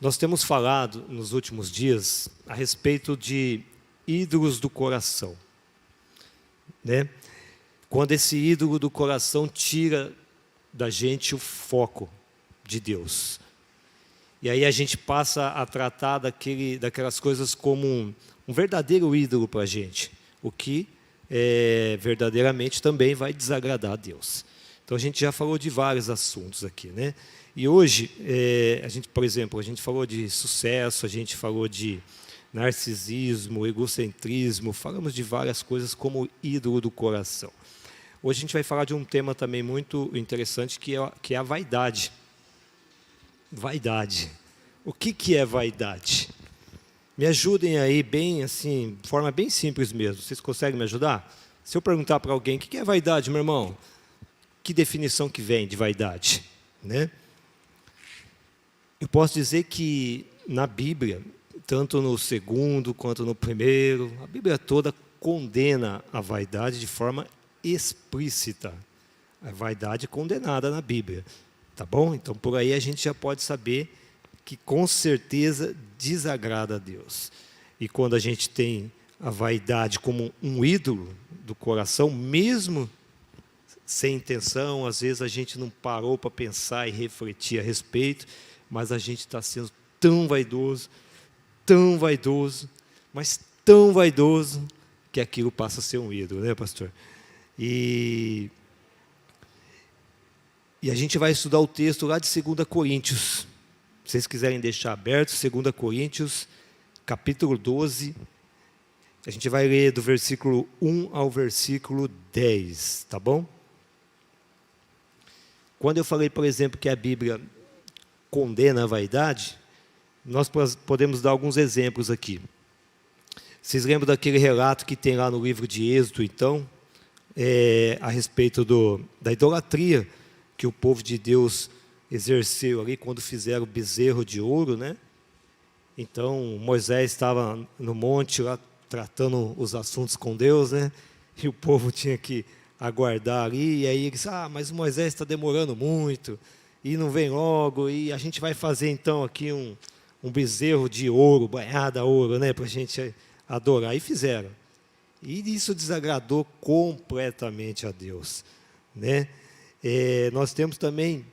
Nós temos falado nos últimos dias a respeito de ídolos do coração, né? Quando esse ídolo do coração tira da gente o foco de Deus. E aí a gente passa a tratar daquelas coisas como um verdadeiro ídolo para a gente, o que verdadeiramente também vai desagradar a Deus. Então a gente já falou de vários assuntos aqui, né? E hoje, por exemplo, a gente falou de sucesso, a gente falou de narcisismo, egocentrismo, falamos de várias coisas como ídolo do coração. Hoje a gente vai falar de um tema também muito interessante, que é a vaidade. Vaidade. O que é vaidade? Me ajudem aí, bem assim, de forma bem simples mesmo. Vocês conseguem me ajudar? Se eu perguntar para alguém, o que é vaidade, meu irmão? Que definição que vem de vaidade, né? Eu posso dizer que na Bíblia, tanto no segundo quanto no primeiro, a Bíblia toda condena a vaidade de forma explícita. A vaidade é condenada na Bíblia, tá bom? Então, por aí a gente já pode saber que com certeza desagrada a Deus. E quando a gente tem a vaidade como um ídolo do coração, mesmo sem intenção, às vezes a gente não parou para pensar e refletir a respeito, mas a gente está sendo tão vaidoso, mas tão vaidoso, que aquilo passa a ser um ídolo, né, pastor? E a gente vai estudar o texto lá de 2 Coríntios. Se vocês quiserem deixar aberto, 2 Coríntios, capítulo 12. A gente vai ler do versículo 1 ao versículo 10, tá bom? Quando eu falei, por exemplo, que a Bíblia condena a vaidade, nós podemos dar alguns exemplos aqui. Vocês lembram daquele relato que tem lá no livro de Êxodo, então, a respeito da idolatria que o povo de Deus exerceu ali quando fizeram o bezerro de ouro, né? Então, Moisés estava no monte lá tratando os assuntos com Deus, né? E o povo tinha que aguardar ali, e aí eles, mas o Moisés está demorando muito, e não vem logo, e a gente vai fazer então aqui um bezerro de ouro, banhado a ouro, né? Para a gente adorar. E fizeram. E isso desagradou completamente a Deus, né? Nós temos também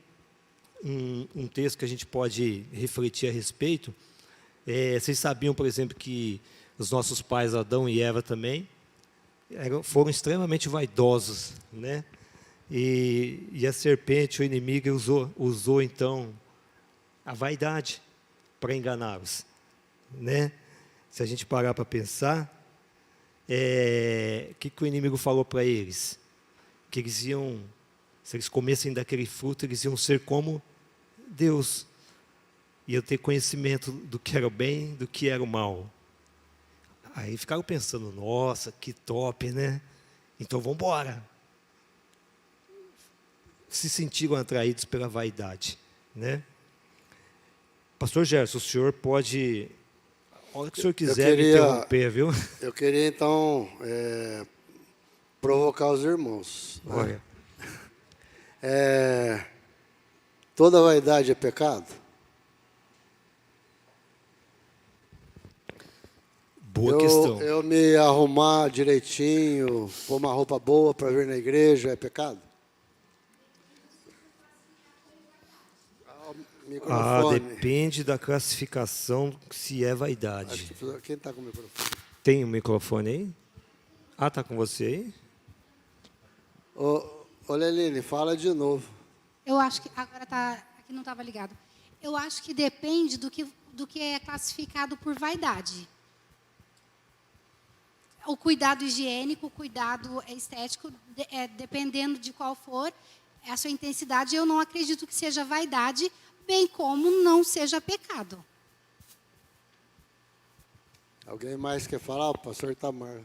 um texto que a gente pode refletir a respeito. Vocês sabiam, por exemplo, que os nossos pais Adão e Eva também foram extremamente vaidosos, né? E a serpente, o inimigo, usou então a vaidade para enganá-los, né? Se a gente parar para pensar, o que o inimigo falou para eles? Que eles iam, se eles comessem daquele fruto, eles iam ser como Deus. Iam ter conhecimento do que era o bem, do que era o mal. Aí ficaram pensando, nossa, que top, né? Então vamos embora. Se sentiram atraídos pela vaidade, né? Pastor Gerson, o senhor pode, a hora que o senhor quiser, me interromper, viu? Eu queria então provocar os irmãos. Olha. Toda vaidade é pecado? Boa questão. Eu me arrumar direitinho, pôr uma roupa boa para vir na igreja, é pecado? Depende da classificação, se é vaidade. Quem está com o microfone? Tem um microfone aí? Está com você aí? Ô Leline, fala de novo. Eu acho que agora aqui não estava ligado. Eu acho que depende do que é classificado por vaidade. O cuidado higiênico, o cuidado estético, dependendo de qual for a sua intensidade, eu não acredito que seja vaidade, bem como não seja pecado. Alguém mais quer falar? O pastor Itamar.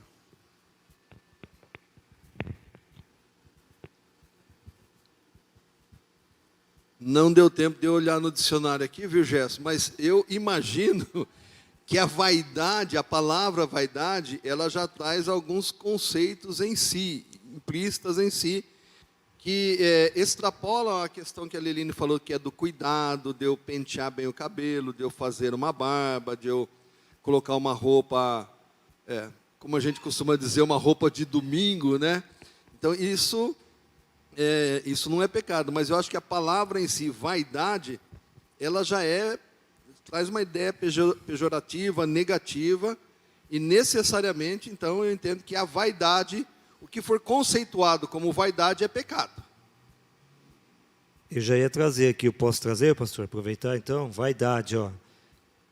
Não deu tempo de eu olhar no dicionário aqui, viu, Gerson? Mas eu imagino que a vaidade, a palavra vaidade, ela já traz alguns conceitos em si, implícitas em si, que extrapolam a questão que a Liline falou, que é do cuidado, de eu pentear bem o cabelo, de eu fazer uma barba, de eu colocar uma roupa, como a gente costuma dizer, uma roupa de domingo, né? Então, isso não é pecado, mas eu acho que a palavra em si, vaidade, ela já traz uma ideia pejorativa, negativa, e necessariamente, então, eu entendo que a vaidade, o que for conceituado como vaidade, é pecado. Eu já ia trazer aqui, eu posso trazer, pastor? Aproveitar então? Vaidade, ó.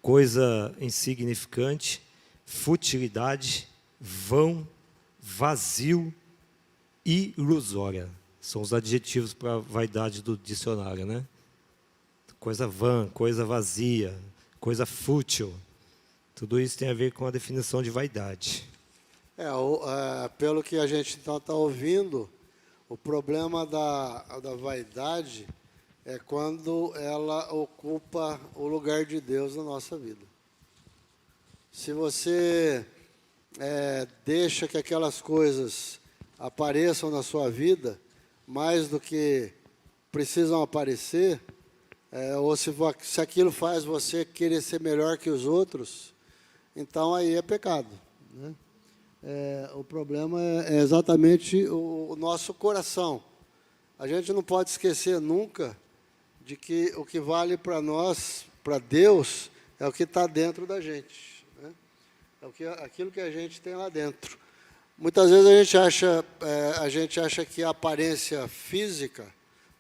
Coisa insignificante, futilidade, vão, vazio, ilusória. São os adjetivos para vaidade do dicionário, né? Coisa vã, coisa vazia, coisa fútil. Tudo isso tem a ver com a definição de vaidade. Pelo que a gente está ouvindo, o problema da vaidade é quando ela ocupa o lugar de Deus na nossa vida. Se você deixa que aquelas coisas apareçam na sua vida, mais do que precisam aparecer, ou se aquilo faz você querer ser melhor que os outros, então aí é pecado, né? O problema é exatamente o nosso coração. A gente não pode esquecer nunca de que o que vale para nós, para Deus, é o que está dentro da gente, né? Aquilo que a gente tem lá dentro. Muitas vezes a gente acha que a aparência física,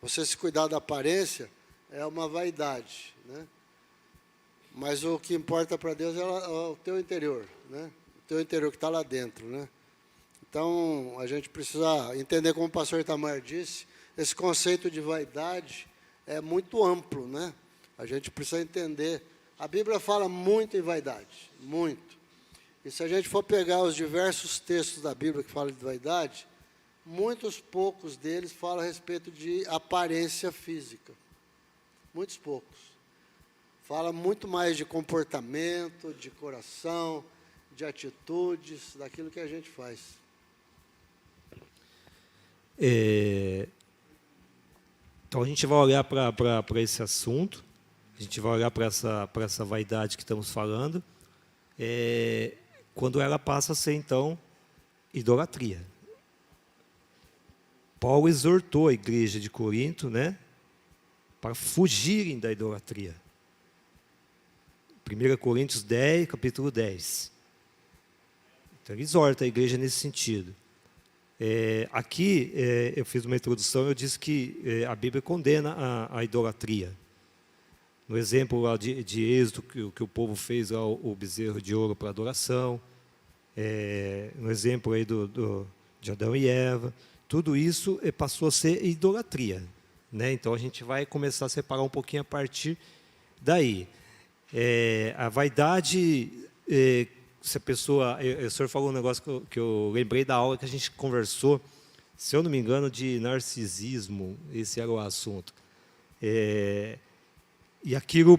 você se cuidar da aparência, é uma vaidade, né? Mas o que importa para Deus é o teu interior, né? O teu interior que está lá dentro, né? Então, a gente precisa entender, como o pastor Itamar disse, esse conceito de vaidade é muito amplo, né? A gente precisa entender. A Bíblia fala muito em vaidade, muito. E se a gente for pegar os diversos textos da Bíblia que falam de vaidade, poucos deles falam a respeito de aparência física. Muitos poucos. Fala muito mais de comportamento, de coração, de atitudes, daquilo que a gente faz. Então, a gente vai olhar para esse assunto, a gente vai olhar para essa vaidade que estamos falando, quando ela passa a ser, então, idolatria. Paulo exortou a igreja de Corinto, né, para fugirem da idolatria. 1 Coríntios 10, capítulo 10. Então, ele exorta a igreja nesse sentido. Aqui, eu fiz uma introdução, eu disse que a Bíblia condena a idolatria. No exemplo lá de Êxodo, que o povo fez lá o bezerro de ouro para adoração, no exemplo aí de Adão e Eva, tudo isso passou a ser idolatria, né? Então, a gente vai começar a separar um pouquinho a partir daí. A vaidade, se a pessoa... O senhor falou um negócio que eu lembrei da aula que a gente conversou, se eu não me engano, de narcisismo, esse era o assunto. E aquilo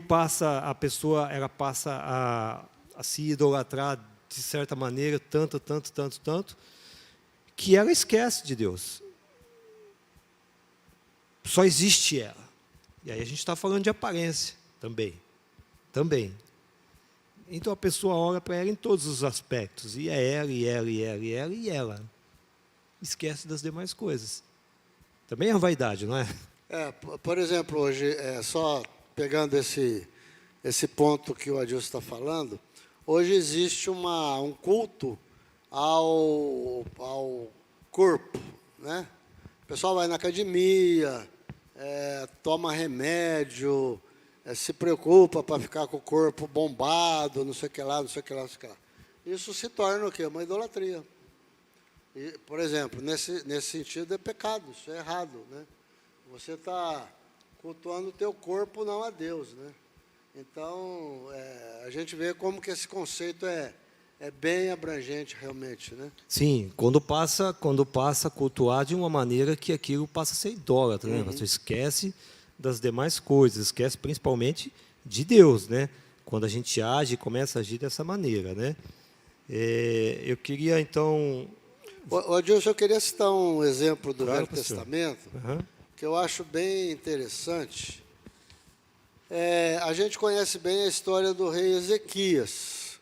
a pessoa ela passa a se idolatrar de certa maneira, tanto, que ela esquece de Deus. Só existe ela. E aí a gente está falando de aparência também. Então a pessoa olha para ela em todos os aspectos, e é ela, e ela, e ela, e ela, e ela. Esquece das demais coisas. Também é uma vaidade, não é? Por exemplo, hoje, só pegando esse ponto que o Adilson está falando, hoje existe um culto ao corpo, né? O pessoal vai na academia, toma remédio, se preocupa para ficar com o corpo bombado, não sei o que lá. Isso se torna o quê? Uma idolatria. E, por exemplo, nesse sentido é pecado, isso é errado, né? Você está cultuando o teu corpo, não a Deus, né? Então, a gente vê como que esse conceito é bem abrangente realmente, né? Sim, quando passa a cultuar de uma maneira que aquilo passa a ser idólatra, né? Você esquece das demais coisas, esquece principalmente de Deus, né? Quando a gente age, começa a agir dessa maneira, né? Eu queria, então... Ô, Adilson, eu queria citar um exemplo do Claro, Velho pastor. Testamento, Aham. que eu acho bem interessante. A gente conhece bem a história do rei Ezequias,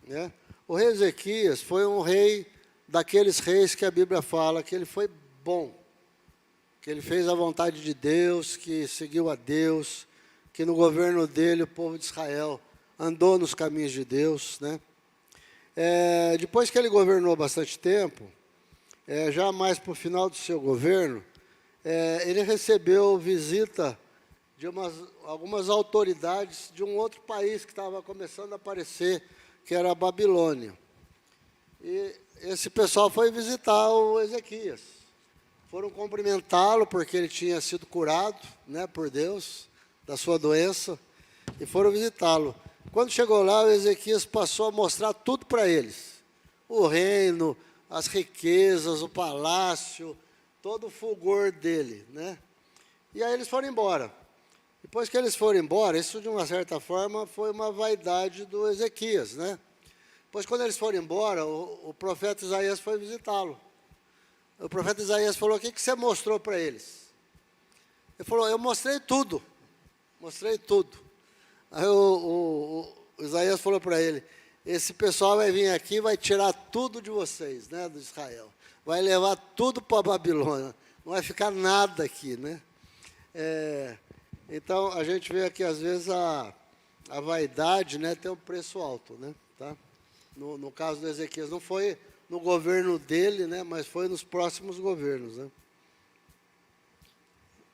né? O rei Ezequias foi um rei daqueles reis que a Bíblia fala que ele foi bom, que ele fez a vontade de Deus, que seguiu a Deus, que no governo dele o povo de Israel andou nos caminhos de Deus, né? Depois que ele governou bastante tempo, já mais para o final do seu governo, ele recebeu visita de algumas autoridades de um outro país que estava começando a aparecer, que era a Babilônia. E esse pessoal foi visitar o Ezequias. Foram cumprimentá-lo porque ele tinha sido curado, né, por Deus da sua doença, e foram visitá-lo. Quando chegou lá, o Ezequias passou a mostrar tudo para eles. O reino, as riquezas, o palácio, todo o fulgor dele, né? E aí eles foram embora. Depois que eles foram embora, isso de uma certa forma foi uma vaidade do Ezequias, né? Depois, quando eles foram embora, o profeta Isaías foi visitá-lo. O profeta Isaías falou: o que você mostrou para eles? Ele falou: eu mostrei tudo. Mostrei tudo. Aí o Isaías falou para ele: esse pessoal vai vir aqui e vai tirar tudo de vocês, né, do Israel. Vai levar tudo para a Babilônia. Não vai ficar nada aqui, né? Então, a gente vê aqui, às vezes, a vaidade, né, tem um preço alto, né? Tá? No caso do Ezequias, não foi no governo dele, né, mas foi nos próximos governos, né?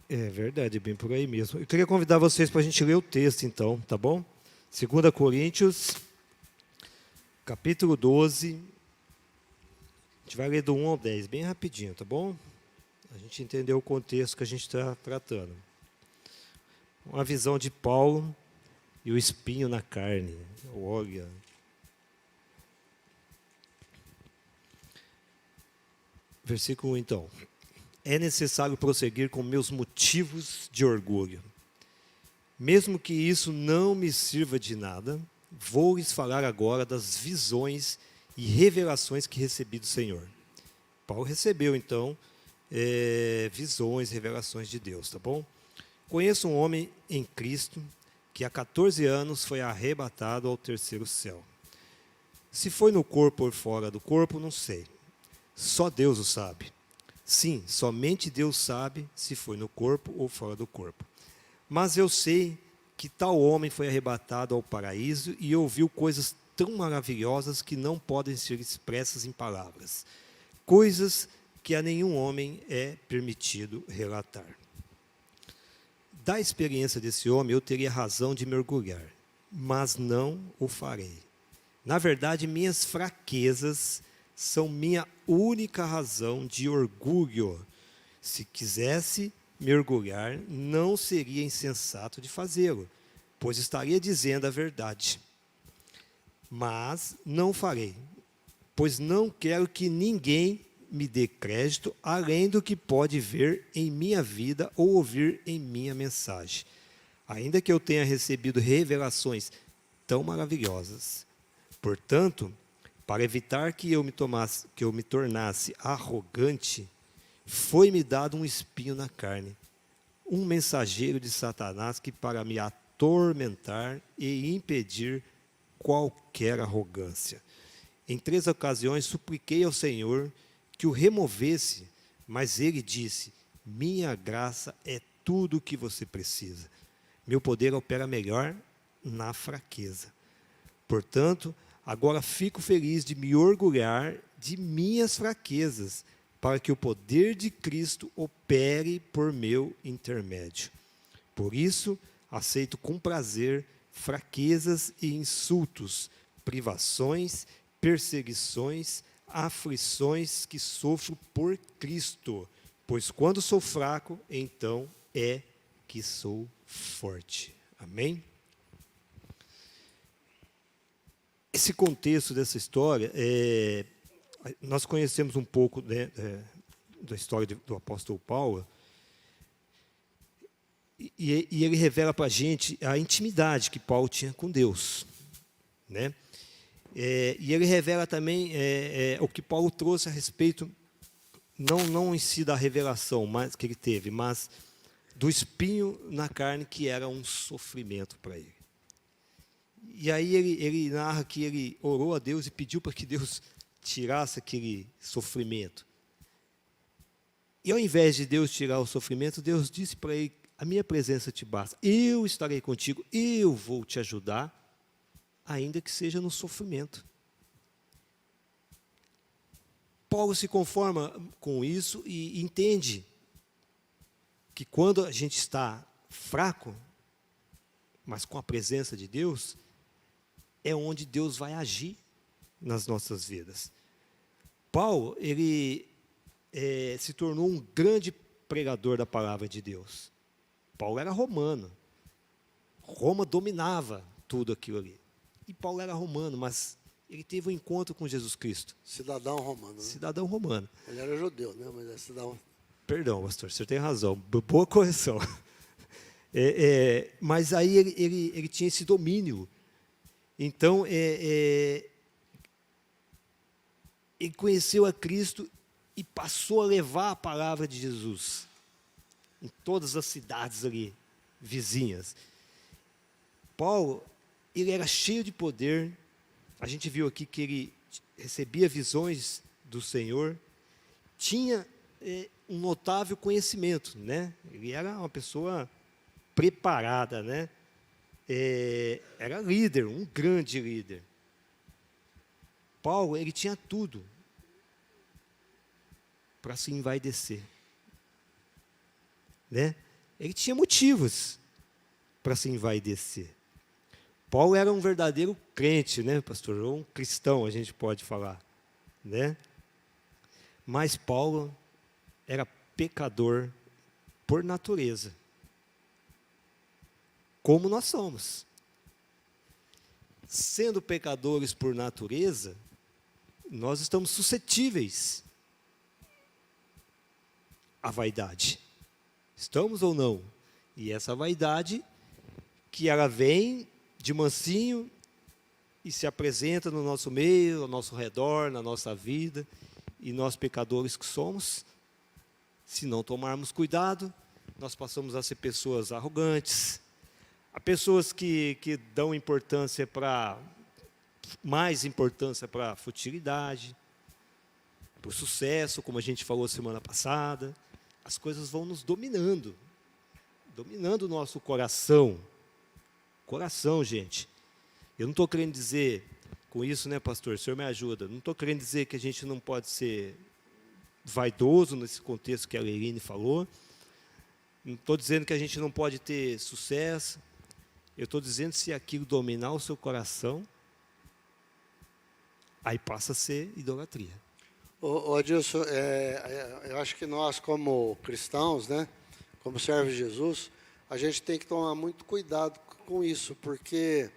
É verdade, bem por aí mesmo. Eu queria convidar vocês para a gente ler o texto, então, tá bom? 2 Coríntios, capítulo 12. A gente vai ler do 1 ao 10, bem rapidinho, tá bom? A gente entendeu o contexto que a gente está tratando. Uma visão de Paulo e o espinho na carne. Olha. Versículo 1, então. É necessário prosseguir com meus motivos de orgulho. Mesmo que isso não me sirva de nada, vou lhes falar agora das visões e revelações que recebi do Senhor. Paulo recebeu, então, visões, revelações de Deus, tá bom? Conheço um homem em Cristo que há 14 anos foi arrebatado ao terceiro céu. Se foi no corpo ou fora do corpo, não sei. Só Deus o sabe. Sim, somente Deus sabe se foi no corpo ou fora do corpo. Mas eu sei que tal homem foi arrebatado ao paraíso e ouviu coisas tão maravilhosas que não podem ser expressas em palavras. Coisas que a nenhum homem é permitido relatar. Da experiência desse homem, eu teria razão de me orgulhar, mas não o farei. Na verdade, minhas fraquezas são minha única razão de orgulho. Se quisesse me orgulhar, não seria insensato de fazê-lo, pois estaria dizendo a verdade. Mas não farei, pois não quero que ninguém me dê crédito além do que pode ver em minha vida ou ouvir em minha mensagem. Ainda que eu tenha recebido revelações tão maravilhosas. Portanto, para evitar que eu me tornasse arrogante, foi-me dado um espinho na carne, um mensageiro de Satanás que para me atormentar e impedir qualquer arrogância. Em 3 ocasiões supliquei ao Senhor que o removesse, mas ele disse: minha graça é tudo o que você precisa. Meu poder opera melhor na fraqueza. Portanto, agora fico feliz de me orgulhar de minhas fraquezas, para que o poder de Cristo opere por meu intermédio. Por isso, aceito com prazer fraquezas e insultos, privações, perseguições, aflições que sofro por Cristo, pois quando sou fraco, então é que sou forte. Amém? Esse contexto dessa história, nós conhecemos um pouco, né, da história do apóstolo Paulo, e ele revela para a gente a intimidade que Paulo tinha com Deus, né? E ele revela também o que Paulo trouxe a respeito, não em si da revelação que ele teve, mas do espinho na carne, que era um sofrimento para ele. E aí ele narra que ele orou a Deus e pediu para que Deus tirasse aquele sofrimento. E ao invés de Deus tirar o sofrimento, Deus disse para ele: a minha presença te basta, eu estarei contigo, eu vou te ajudar, ainda que seja no sofrimento. Paulo se conforma com isso e entende que quando a gente está fraco, mas com a presença de Deus, é onde Deus vai agir nas nossas vidas. Paulo, ele se tornou um grande pregador da palavra de Deus. Paulo era romano. Roma dominava tudo aquilo ali. E Paulo era romano, mas ele teve um encontro com Jesus Cristo. Cidadão romano. Né? Cidadão romano. Ele era judeu, né? Mas é cidadão. Perdão, pastor, você tem razão. Boa correção. Mas aí ele tinha esse domínio. Então, ele conheceu a Cristo e passou a levar a palavra de Jesus em todas as cidades ali, vizinhas. Paulo, ele era cheio de poder. A gente viu aqui que ele recebia visões do Senhor, tinha um notável conhecimento, né? Ele era uma pessoa preparada, né? Era líder, um grande líder. Paulo, ele tinha tudo para se envaidecer, né? Ele tinha motivos para se envaidecer. Paulo era um verdadeiro crente, né, pastor? Ou um cristão, a gente pode falar, né? Mas Paulo era pecador por natureza, como nós somos. Sendo pecadores por natureza, nós estamos suscetíveis à vaidade. Estamos ou não? E essa vaidade, que ela vem de mansinho e se apresenta no nosso meio, ao nosso redor, na nossa vida, e nós, pecadores que somos, se não tomarmos cuidado, nós passamos a ser pessoas arrogantes, a pessoas que dão mais importância para a futilidade, para o sucesso, como a gente falou semana passada. As coisas vão nos dominando o nosso coração. Coração, gente. Eu não estou querendo dizer com isso, né, pastor? O senhor me ajuda. Não estou querendo dizer que a gente não pode ser vaidoso nesse contexto que a Leiline falou. Não estou dizendo que a gente não pode ter sucesso. Eu estou dizendo, se aquilo dominar o seu coração, aí passa a ser idolatria. Ô Adilson, eu acho que nós, como cristãos, né, como servos de Jesus, a gente tem que tomar muito cuidado com isso, porque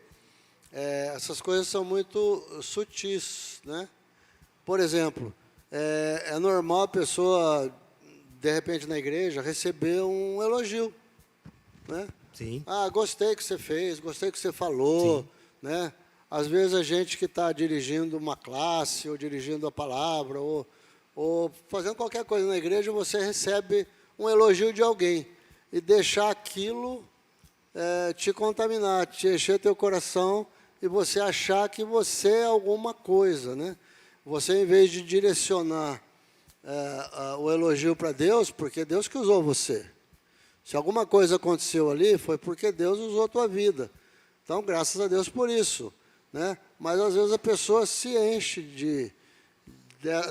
essas coisas são muito sutis, né? Por exemplo, é normal a pessoa, de repente, na igreja, receber um elogio, né? Sim. Ah, gostei que você fez, gostei que você falou, sim, né? Às vezes a gente que está dirigindo uma classe, ou dirigindo a palavra, ou fazendo qualquer coisa na igreja, você recebe um elogio de alguém, e deixar aquilo te contaminar, te encher teu coração, e você achar que você é alguma coisa, né? Você, em vez de direcionar o elogio para Deus, porque é Deus que usou você. Se alguma coisa aconteceu ali, foi porque Deus usou a tua vida. Então, graças a Deus por isso, né? Mas, às vezes, a pessoa se enche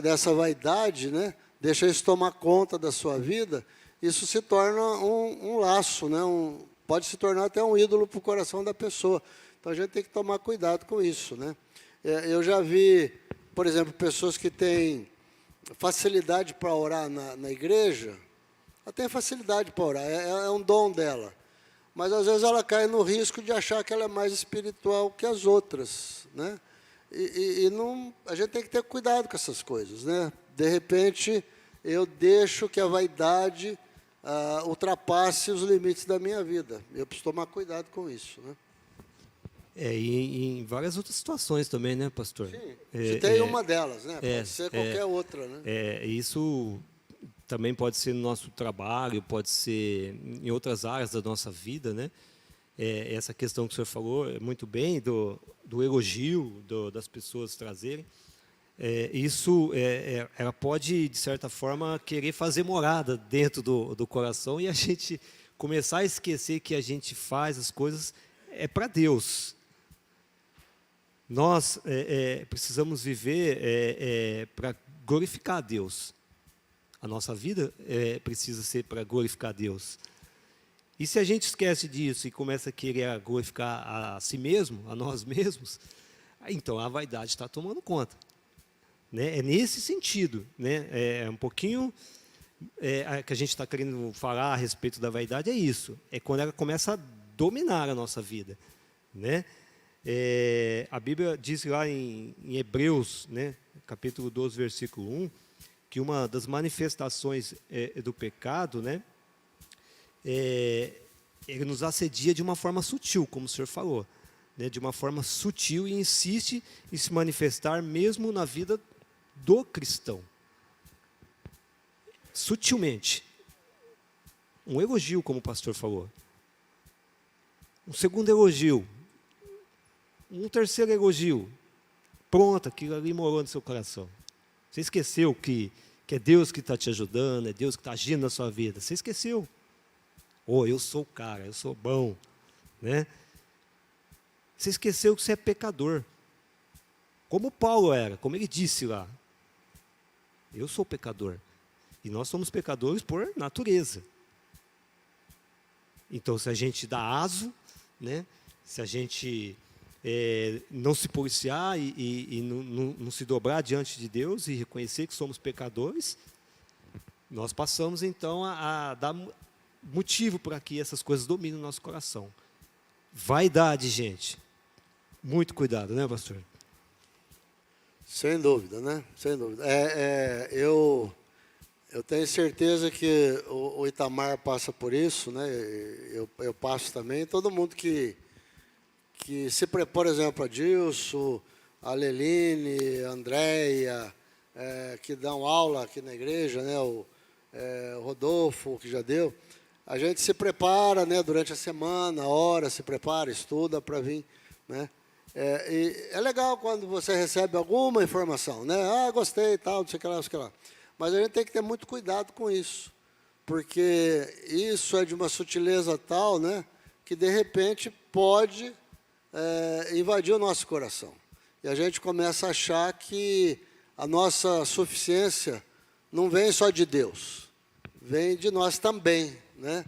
dessa vaidade, né? Deixa isso tomar conta da sua vida, isso se torna um laço, né? Pode se tornar até um ídolo para o coração da pessoa. Então, a gente tem que tomar cuidado com isso, né? Eu já vi, por exemplo, pessoas que têm facilidade para orar na igreja. Ela tem facilidade para orar, é um dom dela. Mas, às vezes, ela cai no risco de achar que ela é mais espiritual que as outras, né? E não, a gente tem que ter cuidado com essas coisas, né? De repente, eu deixo que a vaidade ultrapasse os limites da minha vida. Eu preciso tomar cuidado com isso, né? E em várias outras situações também, né, pastor? Sim, citei é, uma delas, né? Pode ser qualquer outra, né? Isso também pode ser no nosso trabalho, pode ser em outras áreas da nossa vida, né? Essa questão que o senhor falou muito bem, do elogio, das pessoas trazerem. Ela pode, de certa forma, querer fazer morada dentro do coração e a gente começar a esquecer que a gente faz as coisas para Deus. Nós precisamos viver para glorificar a Deus. A nossa vida precisa ser para glorificar a Deus. E se a gente esquece disso e começa a querer glorificar a si mesmo, a nós mesmos, então a vaidade está tomando conta. Né? É nesse sentido. Né? É um pouquinho que a gente está querendo falar a respeito da vaidade, é isso. É quando ela começa a dominar a nossa vida. Né? A Bíblia diz lá em Hebreus, né, capítulo 12, versículo 1, que uma das manifestações do pecado, né, ele nos assedia de uma forma sutil, como o senhor falou, né, de uma forma sutil, e insiste em se manifestar mesmo na vida do cristão. Sutilmente. Um elogio, como o pastor falou. Um segundo elogio. Um terceiro elogio. Pronto, aquilo ali morou no seu coração. Você esqueceu que é Deus que está te ajudando, é Deus que está agindo na sua vida. Você esqueceu. Eu sou o cara, eu sou bom. Né? Você esqueceu que você é pecador. Como Paulo era, como ele disse lá. Eu sou pecador. E nós somos pecadores por natureza. Então, se a gente dá aso, né? Se a gente não se policiar e não se dobrar diante de Deus e reconhecer que somos pecadores, nós passamos, então, a dar motivo para que essas coisas dominem o nosso coração. Vaidade, gente. Muito cuidado, né, pastor? Sem dúvida, né? Sem dúvida. Eu tenho certeza que o Itamar passa por isso, né? Eu passo também. Todo mundo que se prepara, por exemplo, a Dilson, a Leline, a Andréia, que dão aula aqui na igreja, né? O Rodolfo, que já deu. A gente se prepara, né? Durante a semana, hora, se prepara, estuda para vir, né? E é legal quando você recebe alguma informação, né? Gostei e tal, não sei o que lá, não sei o que lá. Mas a gente tem que ter muito cuidado com isso, porque isso é de uma sutileza tal, né, que de repente pode invadir o nosso coração. E a gente começa a achar que a nossa suficiência não vem só de Deus, vem de nós também. Né?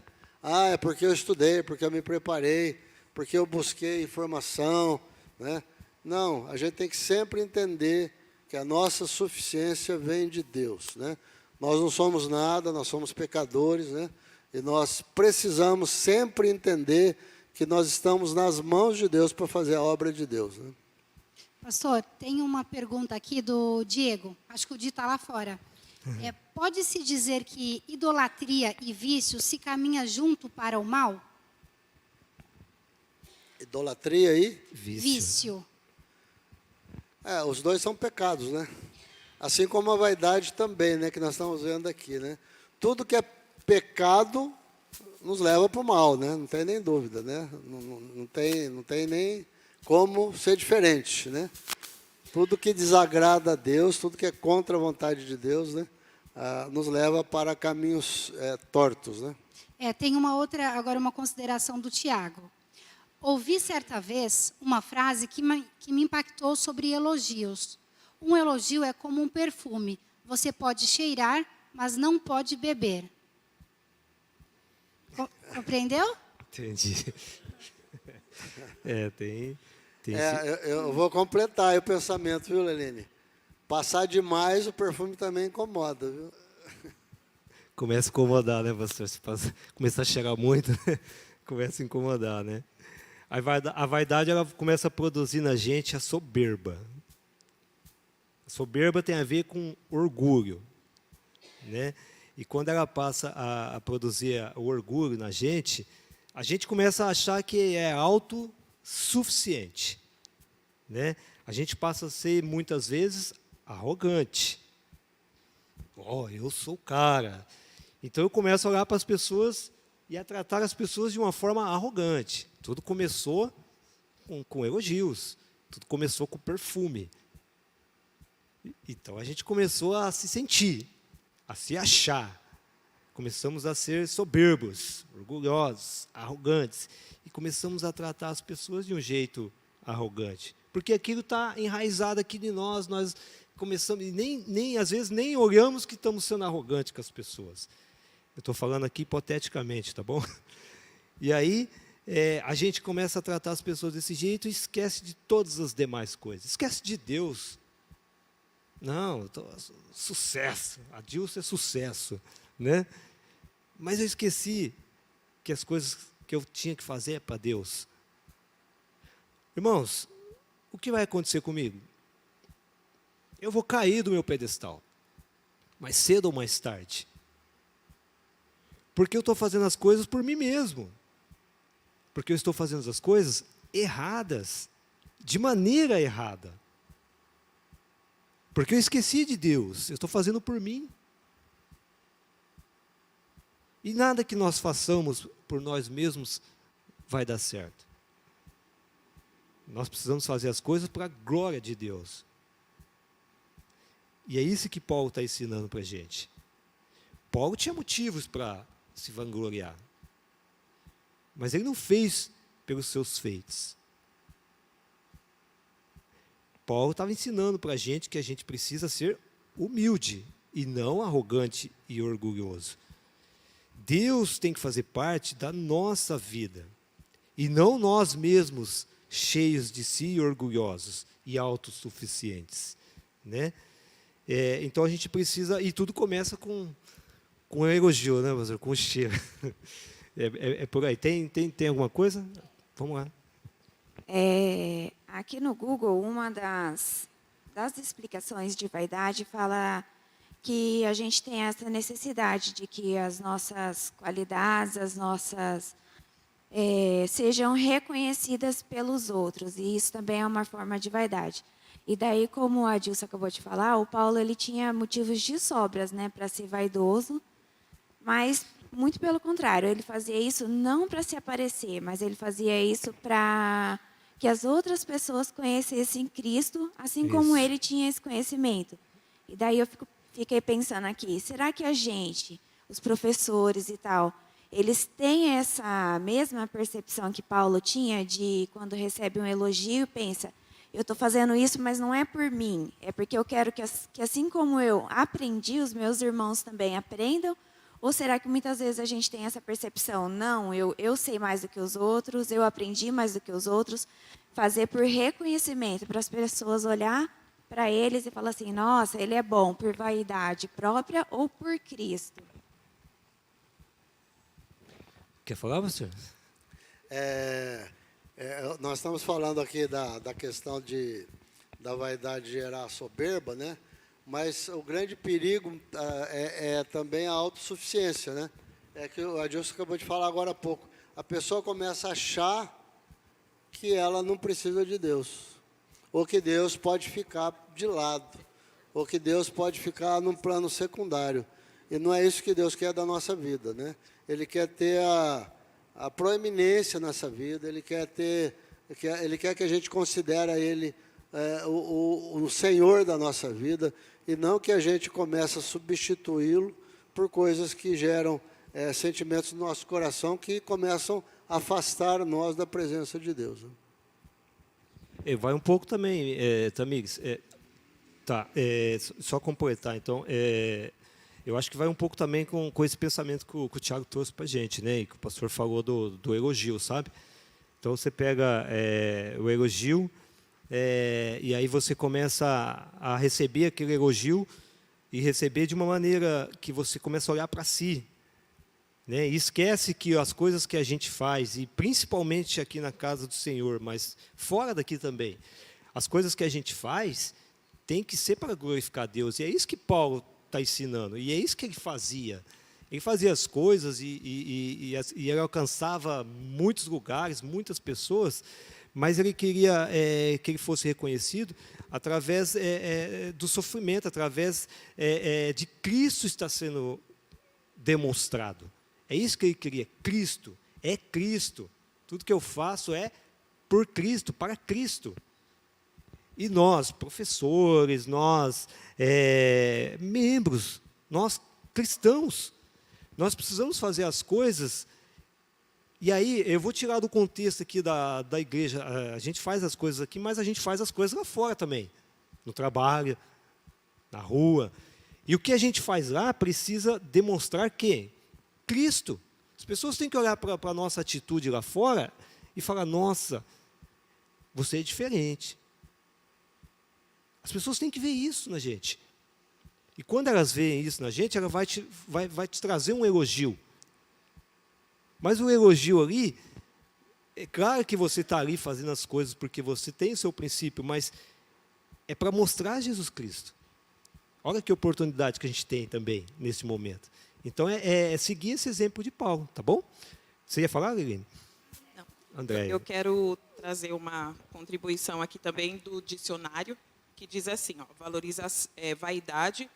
É porque eu estudei, porque eu me preparei, porque eu busquei informação. Né? Não, a gente tem que sempre entender que a nossa suficiência vem de Deus. Né? Nós não somos nada, nós somos pecadores, né? E nós precisamos sempre entender que nós estamos nas mãos de Deus para fazer a obra de Deus. Né? Pastor, tem uma pergunta aqui do Diego, acho que o Di está lá fora. Pode-se dizer que idolatria e vício se caminham junto para o mal? Idolatria e Vício. Os dois são pecados, né? Assim como a vaidade também, né? Que nós estamos vendo aqui, né? Tudo que é pecado nos leva para o mal, né? Não tem nem dúvida, né? Não tem nem como ser diferente, né? Tudo que desagrada a Deus, tudo que é contra a vontade de Deus, né? Nos leva para caminhos tortos, né? Tem agora uma consideração do Tiago. Ouvi certa vez uma frase que me impactou sobre elogios. Um elogio é como um perfume. Você pode cheirar, mas não pode beber. Compreendeu? Entendi. Tem eu vou completar o pensamento, viu, Leline? Passar demais, o perfume também incomoda, viu? Começa a incomodar, né, pastor? Se começar a cheirar muito, começa a incomodar, né? A vaidade, ela começa a produzir na gente a soberba. A soberba tem a ver com orgulho, né? E quando ela passa a produzir o orgulho na gente, a gente começa a achar que é suficiente. Né? A gente passa a ser, muitas vezes, arrogante. Eu sou o cara. Então eu começo a olhar para as pessoas e a tratar as pessoas de uma forma arrogante. Tudo começou com elogios, tudo começou com perfume. Então a gente começou a se sentir, a se achar. Começamos a ser soberbos, orgulhosos, arrogantes. E começamos a tratar as pessoas de um jeito arrogante. Porque aquilo está enraizado aqui de nós começamos, e às vezes nem olhamos que estamos sendo arrogantes com as pessoas. Eu estou falando aqui hipoteticamente, tá bom? E aí a gente começa a tratar as pessoas desse jeito e esquece de todas as demais coisas. Esquece de Deus. Não, sucesso. A Dilson é sucesso, né? Mas eu esqueci que as coisas que eu tinha que fazer é para Deus. Irmãos, o que vai acontecer comigo? Eu vou cair do meu pedestal, mais cedo ou mais tarde. Porque eu estou fazendo as coisas por mim mesmo. Porque eu estou fazendo as coisas erradas, de maneira errada. Porque eu esqueci de Deus, eu estou fazendo por mim. E nada que nós façamos por nós mesmos vai dar certo. Nós precisamos fazer as coisas para a glória de Deus. E é isso que Paulo está ensinando para a gente. Paulo tinha motivos para se vangloriar. Mas ele não fez pelos seus feitos. Paulo estava ensinando para a gente que a gente precisa ser humilde e não arrogante e orgulhoso. Deus tem que fazer parte da nossa vida e não nós mesmos cheios de si e orgulhosos e autossuficientes, né? Então a gente precisa, e tudo começa com um elogio, né, pastor? Com o cheiro. É por aí. Tem alguma coisa? Vamos lá. Aqui no Google, uma das explicações de vaidade fala que a gente tem essa necessidade de que as nossas qualidades, as nossas sejam reconhecidas pelos outros, e isso também é uma forma de vaidade. E daí, como a Dilson acabou de falar, o Paulo ele tinha motivos de sobras, né, para ser vaidoso, mas muito pelo contrário, ele fazia isso não para se aparecer, mas ele fazia isso para que as outras pessoas conhecessem Cristo, assim como ele tinha esse conhecimento. E daí eu fiquei pensando aqui, será que a gente, os professores e tal, eles têm essa mesma percepção que Paulo tinha de quando recebe um elogio, pensa, eu estou fazendo isso, mas não é por mim, é porque eu quero que assim como eu aprendi, os meus irmãos também aprendam? Ou será que muitas vezes a gente tem essa percepção, não, eu sei mais do que os outros, eu aprendi mais do que os outros, fazer por reconhecimento, para as pessoas olhar para eles e falar assim, nossa, ele é bom por vaidade própria ou por Cristo? Quer falar, pastor? Nós estamos falando aqui da questão da vaidade gerar soberba, né? Mas o grande perigo é também a autossuficiência, né? É que a Dilson acabou de falar agora há pouco. A pessoa começa a achar que ela não precisa de Deus, ou que Deus pode ficar de lado, ou que Deus pode ficar num plano secundário. E não é isso que Deus quer da nossa vida, né? Ele quer ter a proeminência nessa vida, Ele quer que a gente considere Ele o Senhor da nossa vida, e não que a gente comece a substituí-lo por coisas que geram sentimentos no nosso coração que começam a afastar nós da presença de Deus. Né? Vai um pouco também, Tamires. Só completar, então. Eu acho que vai um pouco também com esse pensamento que o Tiago trouxe para a gente, né? E que o pastor falou do elogio, sabe? Então, você pega o elogio, e aí você começa a receber aquele elogio e receber de uma maneira que você começa a olhar para si. Né? E esquece que as coisas que a gente faz, e principalmente aqui na casa do Senhor, mas fora daqui também, as coisas que a gente faz tem que ser para glorificar a Deus. E é isso que Paulo está ensinando, e é isso que ele fazia. Ele fazia as coisas e ele alcançava muitos lugares, muitas pessoas, mas ele queria que ele fosse reconhecido através do sofrimento, através de Cristo estar sendo demonstrado. É isso que ele queria. Cristo, é Cristo. Tudo que eu faço é por Cristo, para Cristo. E nós, professores, nós, membros, nós cristãos, nós precisamos fazer as coisas. E aí, eu vou tirar do contexto aqui da igreja. A gente faz as coisas aqui, mas a gente faz as coisas lá fora também. No trabalho, na rua. E o que a gente faz lá precisa demonstrar quem? Cristo. As pessoas têm que olhar para a nossa atitude lá fora e falar, nossa, você é diferente. As pessoas têm que ver isso na gente. E quando elas veem isso na gente, ela vai te trazer um elogio. Mas o elogio ali, é claro que você está ali fazendo as coisas porque você tem o seu princípio, mas é para mostrar Jesus Cristo. Olha que oportunidade que a gente tem também, nesse momento. Então, é seguir esse exemplo de Paulo, tá bom? Você ia falar, Liline? Não. André. Eu quero trazer uma contribuição aqui também do dicionário, que diz assim, ó, vaidade,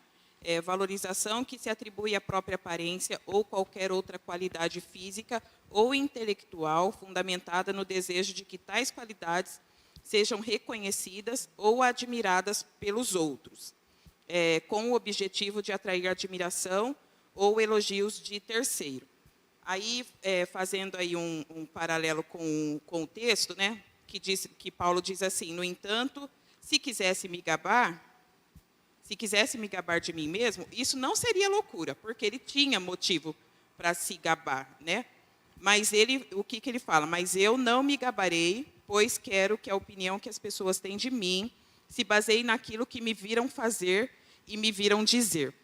valorização que se atribui à própria aparência ou qualquer outra qualidade física ou intelectual fundamentada no desejo de que tais qualidades sejam reconhecidas ou admiradas pelos outros, com o objetivo de atrair admiração ou elogios de terceiro. Aí, fazendo aí um paralelo com o texto, né, que Paulo diz assim, no entanto, se quisesse me gabar de mim mesmo, isso não seria loucura, porque ele tinha motivo para se gabar, né? Mas o que ele fala? Mas eu não me gabarei, pois quero que a opinião que as pessoas têm de mim se baseie naquilo que me viram fazer e me viram dizer.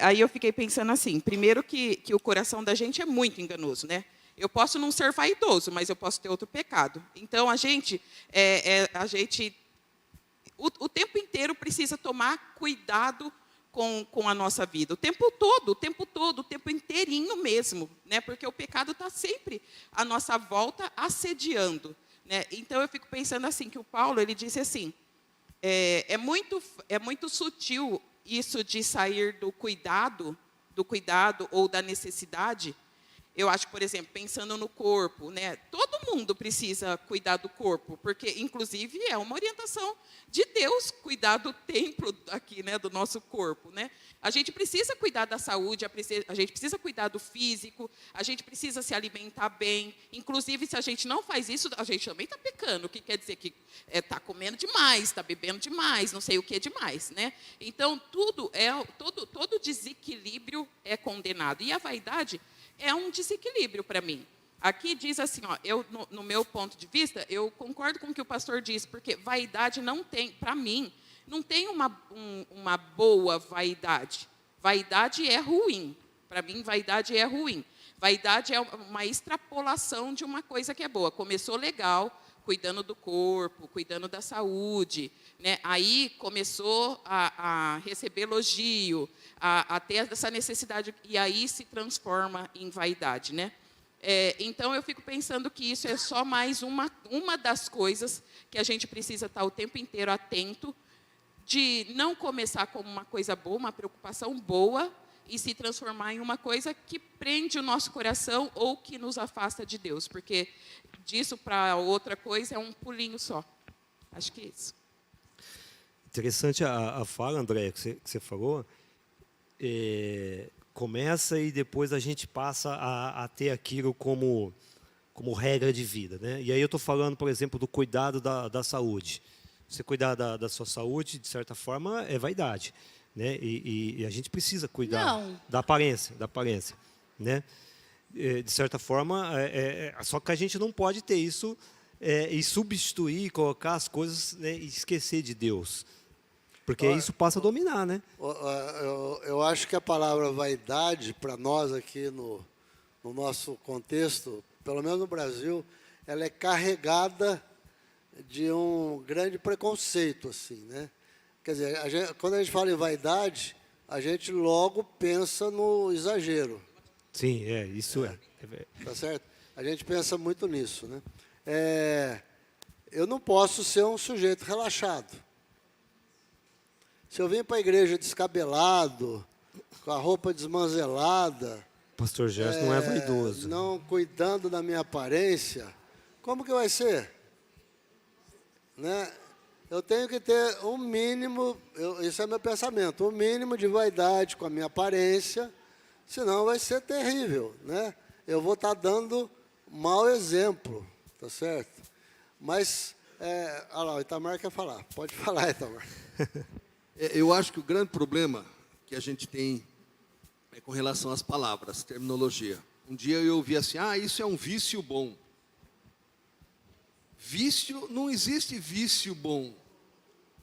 Aí eu fiquei pensando assim, primeiro que o coração da gente é muito enganoso, né? Eu posso não ser vaidoso, mas eu posso ter outro pecado. Então, a gente o tempo inteiro precisa tomar cuidado com a nossa vida. O tempo todo, o tempo inteirinho mesmo. Né? Porque o pecado está sempre à nossa volta, assediando. Né? Então, eu fico pensando assim, que o Paulo, ele disse assim, é muito sutil isso de sair do cuidado ou da necessidade. Eu acho que, por exemplo, pensando no corpo, né, todo mundo precisa cuidar do corpo, porque, inclusive, é uma orientação de Deus cuidar do templo aqui, né, do nosso corpo. Né? A gente precisa cuidar da saúde, a gente precisa cuidar do físico, a gente precisa se alimentar bem. Inclusive, se a gente não faz isso, a gente também está pecando, o que quer dizer que está comendo demais, está bebendo demais, não sei o que é demais. Né? Então, todo desequilíbrio é condenado. E a vaidade é um desequilíbrio para mim. Aqui diz assim, ó, no meu ponto de vista, eu concordo com o que o pastor disse, porque vaidade não tem, para mim, não tem uma boa vaidade. Vaidade é ruim. Para mim, vaidade é ruim. Vaidade é uma extrapolação de uma coisa que é boa. Começou legal, cuidando do corpo, cuidando da saúde, né? Aí começou a receber elogio, a ter essa necessidade, e aí se transforma em vaidade, né? Então, eu fico pensando que isso é só mais uma das coisas que a gente precisa estar o tempo inteiro atento, de não começar como uma coisa boa, uma preocupação boa, e se transformar em uma coisa que prende o nosso coração ou que nos afasta de Deus, porque disso para outra coisa é um pulinho só. Acho que é isso. Interessante a fala, André, que você falou. Começa e depois a gente passa a ter aquilo como regra de vida. Né? E aí eu estou falando, por exemplo, do cuidado da saúde. Você cuidar da sua saúde, de certa forma, é vaidade. Né? E a gente precisa cuidar da aparência. Né? De certa forma, só que a gente não pode ter isso e substituir, colocar as coisas, né, e esquecer de Deus. Porque isso passa a dominar, né? Eu acho que a palavra vaidade, para nós aqui no nosso contexto, pelo menos no Brasil, ela é carregada de um grande preconceito, assim, né? Quer dizer, quando a gente fala em vaidade, a gente logo pensa no exagero. Sim, isso é. Tá certo? A gente pensa muito nisso, né? eu não posso ser um sujeito relaxado. Se eu vim para a igreja descabelado, com a roupa desmanzelada, Pastor Gerson não é vaidoso. não cuidando da minha aparência, como que vai ser? Né? Eu tenho que ter um mínimo, isso é meu pensamento, um mínimo de vaidade com a minha aparência, senão vai ser terrível, né? Eu vou estar dando mau exemplo, tá certo? Mas, olha lá, o Itamar quer falar. Pode falar, Itamar. Eu acho que o grande problema que a gente tem é com relação às palavras, terminologia. Um dia eu ouvi assim, isso é um vício bom. Vício, não existe vício bom.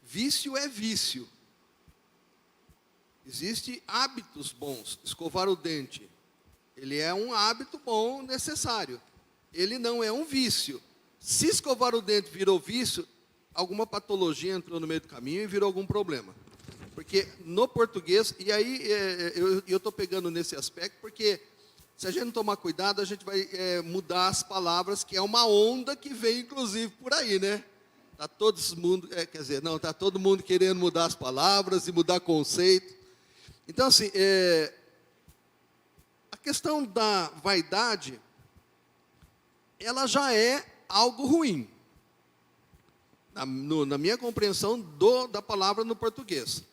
Vício é vício. Existem hábitos bons. Escovar o dente. Ele é um hábito bom, necessário. Ele não é um vício. Se escovar o dente virou vício, alguma patologia entrou no meio do caminho e virou algum problema. Porque no português, e aí eu estou pegando nesse aspecto, porque se a gente não tomar cuidado, a gente vai mudar as palavras, que é uma onda que vem, inclusive, por aí, né? Está todo mundo querendo mudar as palavras e mudar conceito. Então, assim, a questão da vaidade, ela já é algo ruim, na minha compreensão da palavra no português,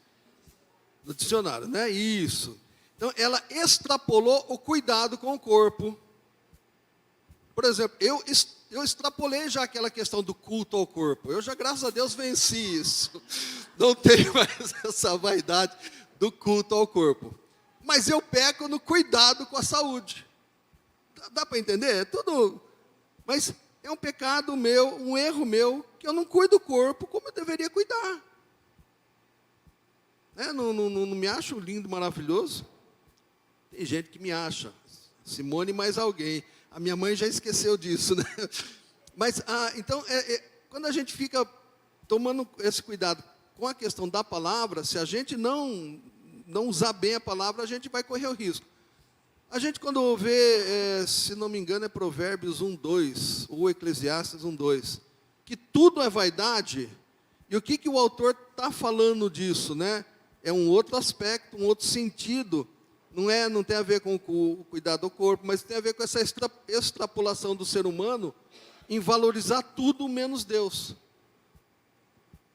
no dicionário, né? Isso. Então, ela extrapolou o cuidado com o corpo. Por exemplo, eu extrapolei já aquela questão do culto ao corpo. Eu já, graças a Deus, venci isso. Não tenho mais essa vaidade do culto ao corpo. Mas eu peco no cuidado com a saúde. Dá para entender? É tudo... Mas é um pecado meu, um erro meu, que eu não cuido do corpo como eu deveria cuidar. Não me acho lindo, maravilhoso? Tem gente que me acha. Simone mais alguém. A minha mãe já esqueceu disso, né? Mas, então, quando a gente fica tomando esse cuidado com a questão da palavra, se a gente não usar bem a palavra, a gente vai correr o risco. A gente, quando vê, se não me engano, é Provérbios 1:2, ou Eclesiastes 1:2, que tudo é vaidade, e o que o autor está falando disso, né? É um outro aspecto, um outro sentido. Não tem a ver com o cuidado do corpo, mas tem a ver com essa extrapolação do ser humano em valorizar tudo menos Deus.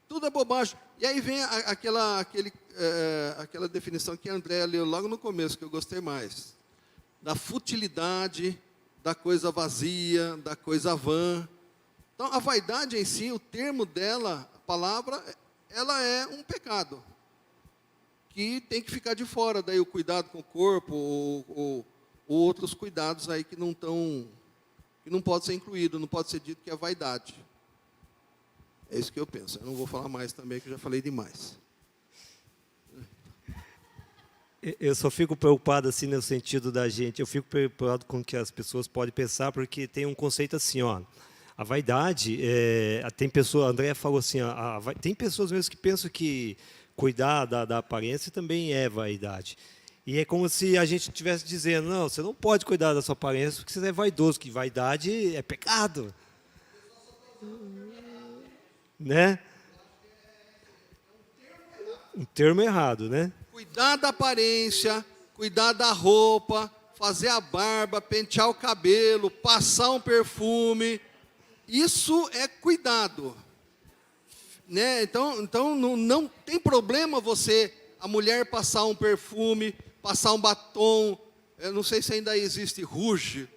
Tudo é bobagem. E aí vem aquela definição que a Andréa leu logo no começo, que eu gostei mais. Da futilidade, da coisa vazia, da coisa vã. Então, a vaidade em si, o termo dela, a palavra, ela é um pecado. Que tem que ficar de fora, daí o cuidado com o corpo, ou outros cuidados aí que não pode ser incluído, não pode ser dito que é vaidade. É isso que eu penso. Eu não vou falar mais também, que eu já falei demais. Eu só fico preocupado assim no sentido da gente, eu fico preocupado com o que as pessoas podem pensar, porque tem um conceito assim, a vaidade, tem pessoa, a Andréa falou assim, tem pessoas mesmo que pensam que cuidar da aparência também é vaidade. E é como se a gente estivesse dizendo, não, você não pode cuidar da sua aparência porque você é vaidoso, que vaidade é pecado. Né? Um termo errado, né? Cuidar da aparência, cuidar da roupa, fazer a barba, pentear o cabelo, passar um perfume, isso é cuidado. Né? Então não tem problema a mulher passar um perfume, passar um batom, eu não sei se ainda existe rouge,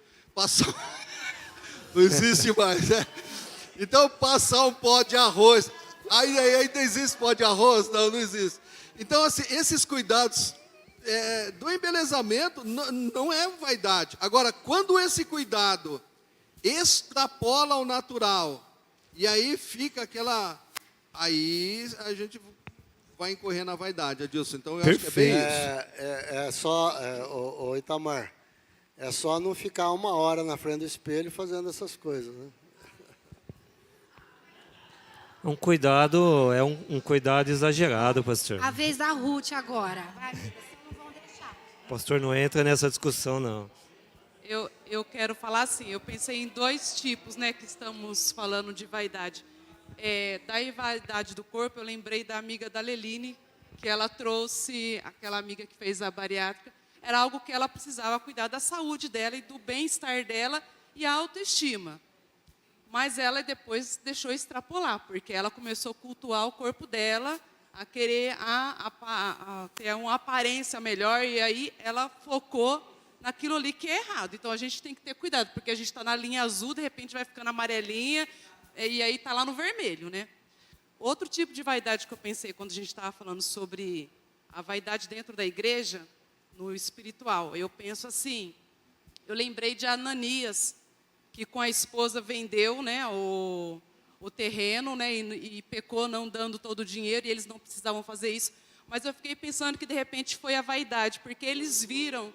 não existe mais, né? Então passar um pó de arroz, ainda existe pó de arroz? Não existe. Então assim, esses cuidados do embelezamento não é vaidade. Agora, quando esse cuidado extrapola o natural, e aí fica aí a gente vai incorrer na vaidade, Adilson. Então, eu acho que é bem isso. Ô Itamar, é só não ficar 1 hora na frente do espelho fazendo essas coisas, né? Um cuidado, um cuidado exagerado, pastor. A vez da Ruth agora. Vai, vocês não vão deixar. O pastor não entra nessa discussão, não. Eu quero falar assim, eu pensei em 2 tipos, né, que estamos falando de vaidade. Da invalidade do corpo, eu lembrei da amiga da Leline, que ela trouxe, aquela amiga que fez a bariátrica, era algo que ela precisava cuidar da saúde dela e do bem-estar dela e a autoestima. Mas ela depois deixou extrapolar, porque ela começou a cultuar o corpo dela, a querer a ter uma aparência melhor, e aí ela focou naquilo ali que é errado. Então, a gente tem que ter cuidado, porque a gente está na linha azul, de repente vai ficando amarelinha, e aí está lá no vermelho, né? Outro tipo de vaidade que eu pensei quando a gente estava falando sobre a vaidade dentro da igreja, no espiritual, eu penso assim, eu lembrei de Ananias, que com a esposa vendeu, né, o terreno, né, e pecou não dando todo o dinheiro, e eles não precisavam fazer isso. Mas eu fiquei pensando que, de repente, foi a vaidade, porque eles viram...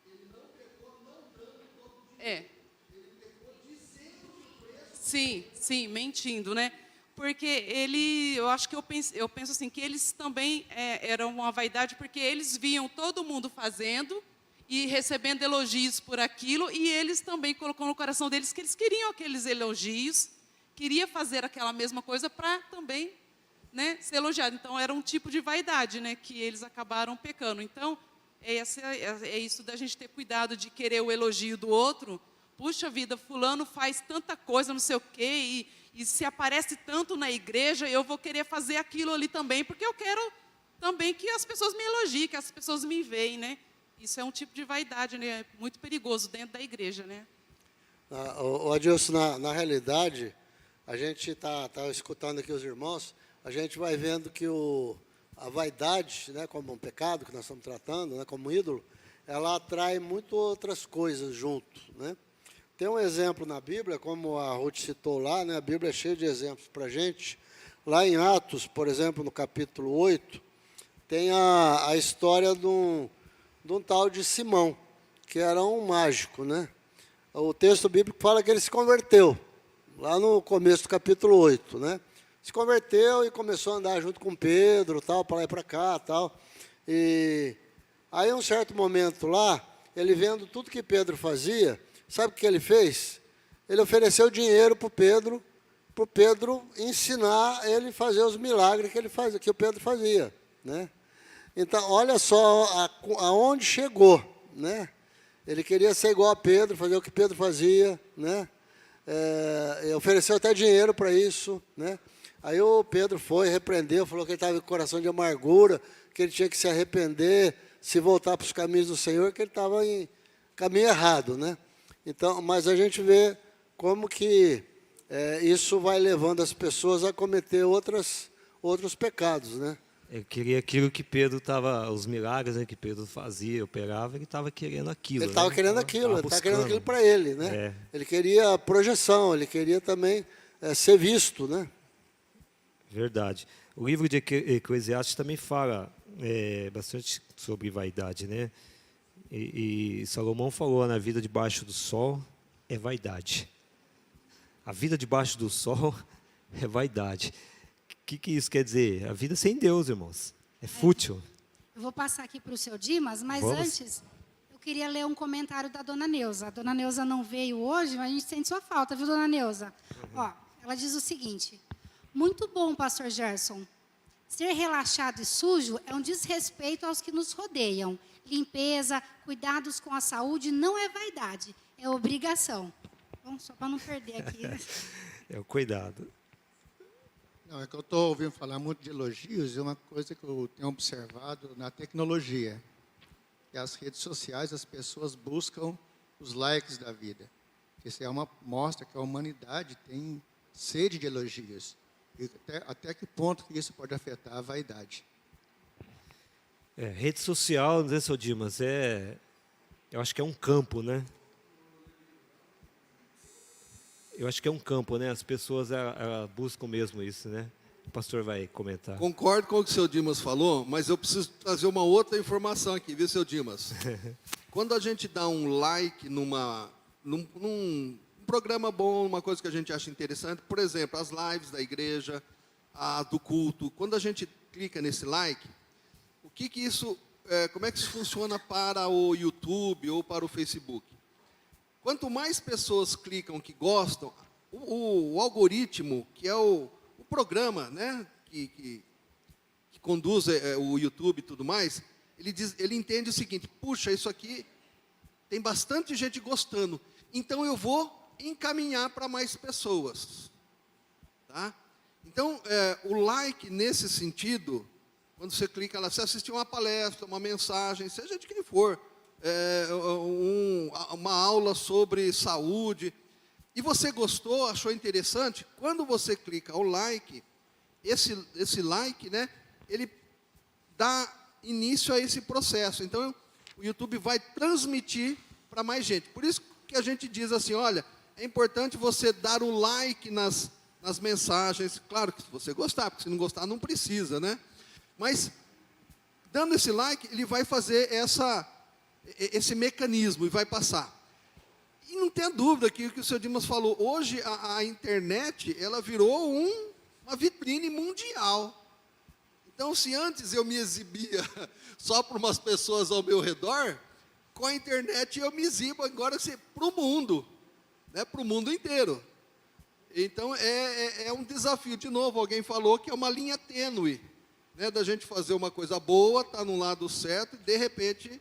Ele não pecou não dando todo o dinheiro. Ele pecou dizendo o preço. Sim, mentindo, né? Porque eu penso assim, que eles também eram uma vaidade, porque eles viam todo mundo fazendo e recebendo elogios por aquilo, e eles também colocou no coração deles que eles queriam aqueles elogios, queria fazer aquela mesma coisa para também, né, ser elogiado. Então, era um tipo de vaidade, né, que eles acabaram pecando. Então, é isso da gente ter cuidado de querer o elogio do outro. Puxa vida, fulano faz tanta coisa, não sei o quê, e se aparece tanto na igreja, eu vou querer fazer aquilo ali também, porque eu quero também que as pessoas me elogiem, que as pessoas me veem, né? Isso é um tipo de vaidade, né, muito perigoso dentro da igreja, né? Adilson, na realidade, a gente está escutando aqui os irmãos, a gente vai vendo que a vaidade, né, como um pecado que nós estamos tratando, né, como ídolo, ela atrai muito outras coisas junto, né? Tem um exemplo na Bíblia, como a Ruth citou lá, né, a Bíblia é cheia de exemplos para a gente. Lá em Atos, por exemplo, no capítulo 8, tem a história de um tal de Simão, que era um mágico, né? O texto bíblico fala que ele se converteu, lá no começo do capítulo 8, né? Se converteu e começou a andar junto com Pedro, tal, para lá e para cá, tal. E aí, um certo momento lá, ele vendo tudo que Pedro fazia, sabe o que ele fez? Ele ofereceu dinheiro para o Pedro ensinar ele a fazer os milagres que o Pedro fazia, né? Então, olha só aonde chegou, né? Ele queria ser igual a Pedro, fazer o que Pedro fazia, né? Ofereceu até dinheiro para isso, né? Aí o Pedro foi, repreendeu, falou que ele estava com coração de amargura, que ele tinha que se arrepender, se voltar para os caminhos do Senhor, que ele estava em caminho errado, né? Então, mas a gente vê como que isso vai levando as pessoas a cometer outros pecados, né? Ele queria aquilo que Pedro estava, os milagres, né, que Pedro fazia, operava, ele estava querendo aquilo. Ele estava querendo aquilo, ele estava querendo aquilo para ele, né? É. Ele queria projeção, ele queria também ser visto, né? Verdade. O livro de Eclesiastes também fala bastante sobre vaidade, né? E Salomão falou, na vida debaixo do sol é vaidade. A vida debaixo do sol é vaidade. O que isso quer dizer? A vida sem Deus, irmãos. É fútil. Eu vou passar aqui para o seu Dimas, mas Vamos. antes, eu queria ler um comentário da dona Neuza. A dona Neuza não veio hoje, mas a gente sente sua falta, viu, dona Neuza? Ó, ela diz o seguinte: muito bom, pastor Gerson. Ser relaxado e sujo é um desrespeito aos que nos rodeiam. Limpeza, cuidados com a saúde não é vaidade, é obrigação. Bom, só para não perder aqui. É o cuidado. Não, é que eu estou ouvindo falar muito de elogios, e uma coisa que eu tenho observado na tecnologia, que as redes sociais, as pessoas buscam os likes da vida. Isso é uma mostra que a humanidade tem sede de elogios. E até que ponto que isso pode afetar a vaidade? Rede social, não sei, seu Dimas, eu acho que é um campo, né? Eu acho que é um campo, né? As pessoas elas buscam mesmo isso, né? O pastor vai comentar. Concordo com o que o seu Dimas falou, mas eu preciso trazer uma outra informação aqui, viu, seu Dimas? Quando a gente dá um like num programa bom, uma coisa que a gente acha interessante, por exemplo, as lives da igreja, a do culto, quando a gente clica nesse like, como é que isso funciona para o YouTube ou para o Facebook? Quanto mais pessoas clicam que gostam, o algoritmo, que é o programa, né, que conduz o YouTube e tudo mais, ele entende o seguinte: puxa, isso aqui tem bastante gente gostando, então eu vou encaminhar para mais pessoas. Tá? Então, o like nesse sentido, quando você clica lá, você assistiu uma palestra, uma mensagem, seja de quem for, uma aula sobre saúde, e você gostou, achou interessante, quando você clica o like, esse like, né, ele dá início a esse processo. Então, o YouTube vai transmitir para mais gente. Por isso que a gente diz assim, olha, é importante você dar o like nas mensagens. Claro que se você gostar, porque se não gostar, não precisa, né? Mas, dando esse like, ele vai fazer esse mecanismo e vai passar. E não tenha dúvida que o que o senhor Dimas falou, hoje a internet, ela virou uma vitrine mundial. Então, se antes eu me exibia só para umas pessoas ao meu redor, com a internet eu me exibo agora para o mundo, né, para o mundo inteiro. Então, é um desafio. De novo, alguém falou que é uma linha tênue, né, da gente fazer uma coisa boa, tá no lado certo, e de repente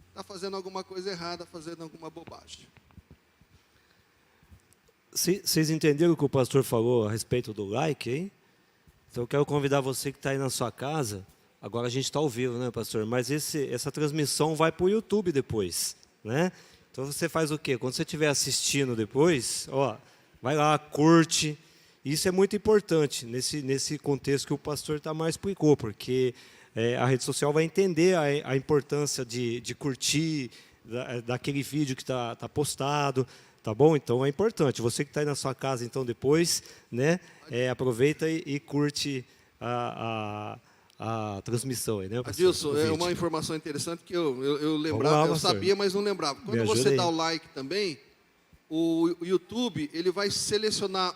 está fazendo alguma coisa errada, fazendo alguma bobagem. Vocês entenderam o que o pastor falou a respeito do like, hein? Então, eu quero convidar você que está aí na sua casa. Agora a gente está ao vivo, né, pastor? Mas essa transmissão vai para o YouTube depois, né? Então, você faz o quê? Quando você estiver assistindo depois, ó, vai lá, curte. Isso é muito importante nesse contexto que o pastor Itamar explicou, porque a rede social vai entender a importância de curtir daquele vídeo que está postado. Tá bom? Então é importante. Você que está aí na sua casa, então depois, né, aproveita e curte a transmissão aí, né, pastor? Adilson, é uma informação interessante que eu lembrava, lá, eu sabia, mas não lembrava. Quando você aí. dá o like também, o YouTube ele vai selecionar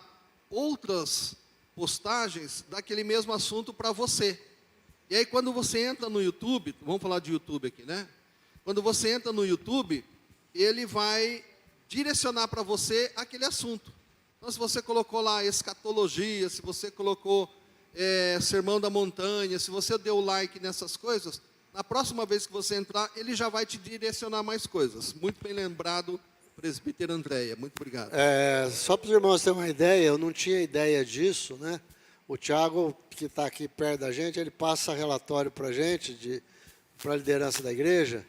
outras postagens daquele mesmo assunto para você. E aí quando você entra no YouTube, vamos falar de YouTube aqui, né? Quando você entra no YouTube, ele vai direcionar para você aquele assunto. Então, se você colocou lá escatologia, se você colocou sermão da montanha, se você deu o like nessas coisas, na próxima vez que você entrar, ele já vai te direcionar mais coisas. Muito bem lembrado, presbítero Andréia. Muito obrigado. Só para os irmãos terem uma ideia, eu não tinha ideia disso, né? O Tiago, que está aqui perto da gente, ele passa relatório para a gente, para a liderança da igreja.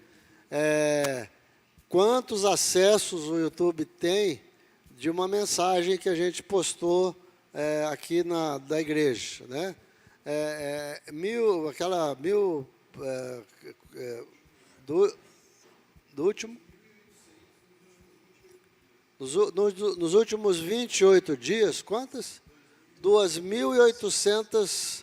Quantos acessos o YouTube tem de uma mensagem que a gente postou aqui da igreja, né? Nos últimos 28 dias, quantas? 2.800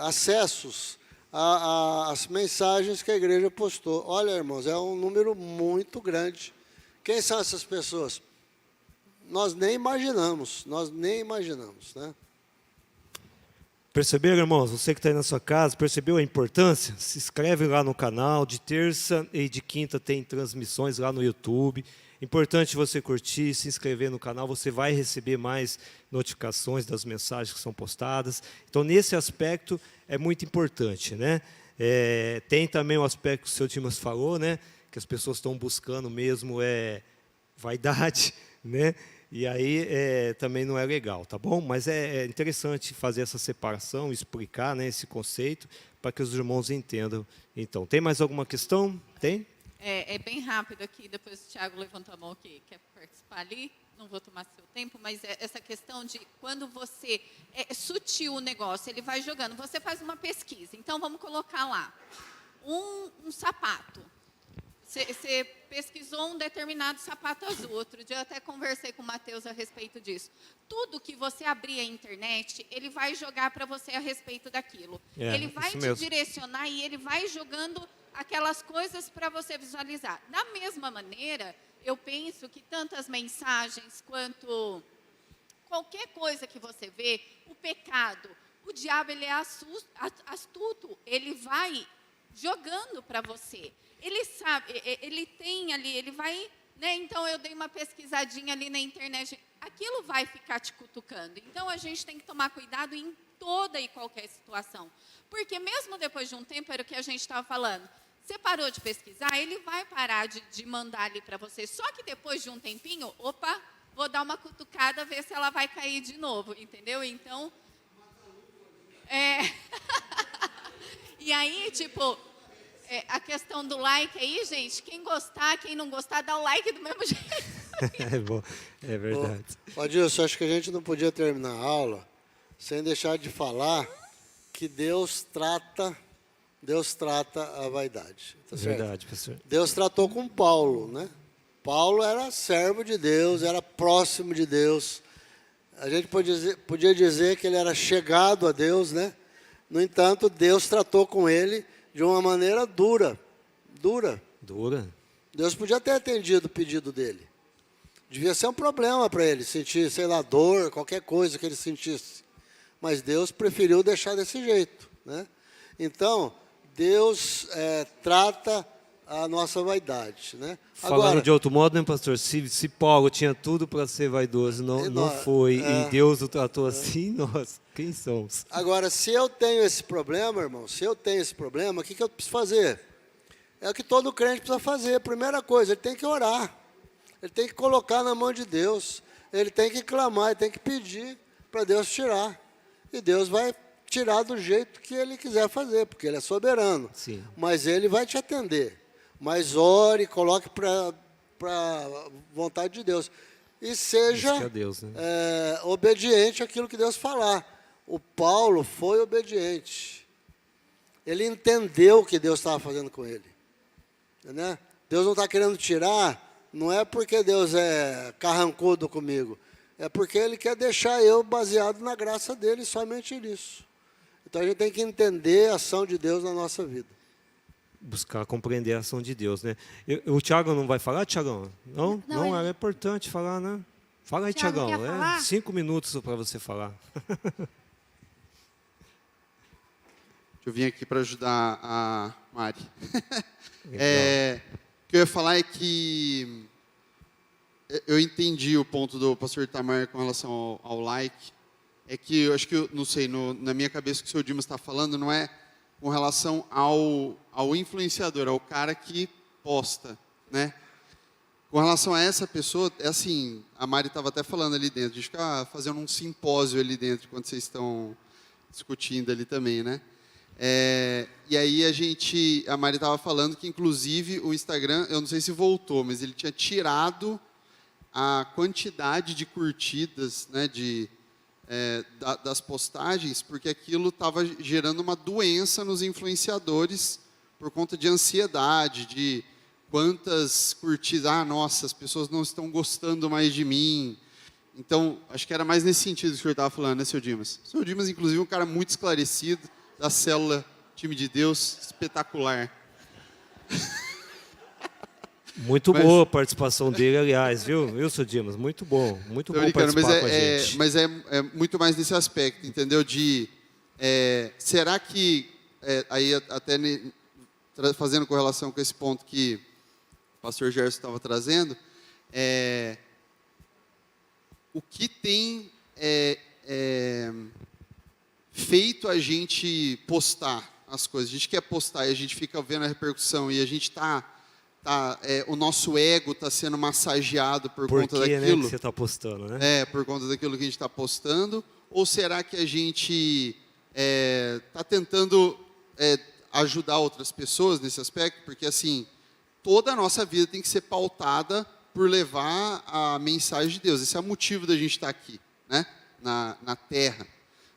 acessos as mensagens que a igreja postou. Olha, irmãos, é um número muito grande. Quem são essas pessoas? Nós nem imaginamos, né? Perceberam, irmãos? Você que está aí na sua casa, percebeu a importância? Se inscreve lá no canal, de terça e de quinta tem transmissões lá no YouTube. Importante você curtir, se inscrever no canal, você vai receber mais notificações das mensagens que são postadas. Então, nesse aspecto, é muito importante, né? Tem também o aspecto que o senhor Dimas falou, né? Que as pessoas estão buscando mesmo vaidade, né? E aí também não é legal, tá bom? Mas é interessante fazer essa separação, explicar, né, esse conceito, para que os irmãos entendam. Então, tem mais alguma questão? Tem? É bem rápido aqui, depois o Tiago levantou a mão que quer participar ali, não vou tomar seu tempo, mas essa questão de quando você... É sutil o negócio, ele vai jogando. Você faz uma pesquisa, então vamos colocar lá um sapato. Você pesquisou um determinado sapato azul. Outro dia eu até conversei com o Matheus a respeito disso. Tudo que você abrir a internet, ele vai jogar para você a respeito daquilo. Ele vai te direcionar e ele vai jogando aquelas coisas para você visualizar. Da mesma maneira, eu penso que tantas mensagens quanto qualquer coisa que você vê, o pecado, o diabo ele é astuto, ele vai jogando para você. Ele sabe, ele tem ali, ele vai, né? Então eu dei uma pesquisadinha ali na internet. aquilo vai ficar te cutucando. Então, a gente tem que tomar cuidado em toda e qualquer situação. Porque mesmo depois de um tempo, era o que a gente estava falando, você parou de pesquisar, ele vai parar de mandar ali para você. Só que depois de um tempinho, opa, vou dar uma cutucada, ver se ela vai cair de novo, entendeu? Então, e aí, tipo, a questão do like aí, gente, quem gostar, quem não gostar, dá o like do mesmo jeito. É bom, é verdade. Ô, Adilson, acho que a gente não podia terminar a aula sem deixar de falar que Deus trata a vaidade. Tá certo? Verdade, pastor. Deus tratou com Paulo, né? Paulo era servo de Deus, era próximo de Deus. A gente podia dizer que ele era chegado a Deus, né? No entanto, Deus tratou com ele de uma maneira dura. Dura? Deus podia ter atendido o pedido dele. Devia ser um problema para ele sentir, sei lá, dor, qualquer coisa que ele sentisse. Mas Deus preferiu deixar desse jeito, né? Então, Deus trata a nossa vaidade, né? Falando Agora, de outro modo, né, pastor? Se Paulo tinha tudo para ser vaidoso, não foi, e Deus o tratou assim, nós, quem somos? Agora, se eu tenho esse problema, irmão, o que eu preciso fazer? É o que todo crente precisa fazer. Primeira coisa, ele tem que orar. Ele tem que colocar na mão de Deus. Ele tem que clamar, ele tem que pedir para Deus tirar. E Deus vai tirar do jeito que ele quiser fazer, porque ele é soberano. Sim. Mas ele vai te atender. Mas ore, coloque para a vontade de Deus. E seja Isso que é Deus, né? obediente àquilo que Deus falar. O Paulo foi obediente. Ele entendeu o que Deus estava fazendo com ele. Né? Deus não está querendo tirar, não é porque Deus é carrancudo comigo. É porque Ele quer deixar eu baseado na graça dEle, somente nisso. Então a gente tem que entender a ação de Deus na nossa vida. Buscar compreender a ação de Deus, né? O Thiago não vai falar, Thiagão? Não, é importante falar, né? Fala aí, Thiago Thiagão. quer falar? 5 minutos para você falar. Eu vim aqui para ajudar a Mari. O que eu ia falar é que eu entendi o ponto do pastor Itamar com relação ao like. É que eu acho que, não sei, na minha cabeça o que o senhor Dimas está falando não é com relação ao influenciador, ao cara que posta, né? Com relação a essa pessoa, é assim, a Mari estava até falando ali dentro, a gente fica fazendo um simpósio ali dentro, quando vocês estão discutindo ali também, né? E aí a Mari estava falando que, inclusive, o Instagram, eu não sei se voltou, mas ele tinha tirado a quantidade de curtidas, né, das postagens, porque aquilo estava gerando uma doença nos influenciadores por conta de ansiedade, de quantas curtidas, nossa, as pessoas não estão gostando mais de mim. Então, acho que era mais nesse sentido que o senhor estava falando, né, seu Dimas? O senhor Dimas, inclusive, é um cara muito esclarecido, da célula Time de Deus, espetacular. Muito boa a participação dele, aliás, viu, seu Dimas? Muito bom participar com a gente. Mas é muito mais nesse aspecto, entendeu? Será que, aí até fazendo correlação com esse ponto que o pastor Gerson estava trazendo, o que tem feito a gente postar as coisas? A gente quer postar e a gente fica vendo a repercussão e a gente o nosso ego está sendo massageado por conta daquilo. Né, que você está postando, né? Por conta daquilo que a gente está postando. Ou será que a gente está tentando ajudar outras pessoas nesse aspecto? Porque, assim, toda a nossa vida tem que ser pautada por levar a mensagem de Deus. Esse é o motivo da gente estar aqui, né? Na Terra,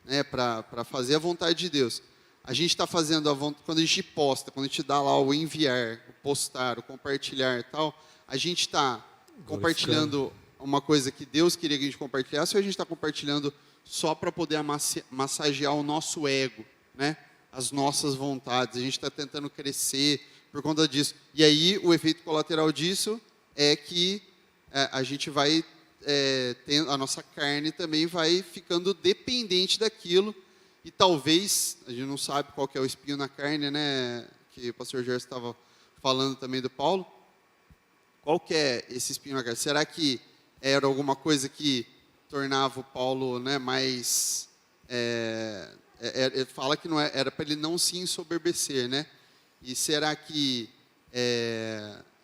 né? Para fazer a vontade de Deus. A gente está fazendo quando a gente posta, quando a gente dá lá o enviar, o postar, o compartilhar e tal, a gente está compartilhando uma coisa que Deus queria que a gente compartilhasse, ou a gente está compartilhando só para poder massagear o nosso ego, né? As nossas vontades. A gente está tentando crescer por conta disso. E aí o efeito colateral disso é que a gente vai a nossa carne também vai ficando dependente daquilo. E talvez, a gente não sabe qual que é o espinho na carne, né? Que o pastor Gerson estava falando também do Paulo. Qual que é esse espinho na carne? Será que era alguma coisa que tornava o Paulo, né, mais... ele fala que não era para ele não se ensoberbecer, né? E será que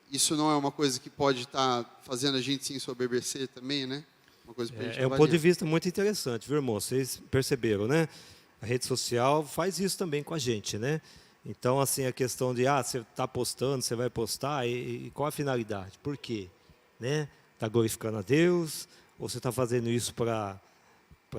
isso não é uma coisa que pode estar fazendo a gente se ensoberbecer também, né? Uma coisa pra gente É um ponto de vista muito interessante, viu, irmão? Vocês perceberam, né? A rede social faz isso também com a gente, né? Então, assim, a questão de, você está postando, você vai postar, e qual a finalidade? Por quê? Né? Está glorificando a Deus, ou você está fazendo isso para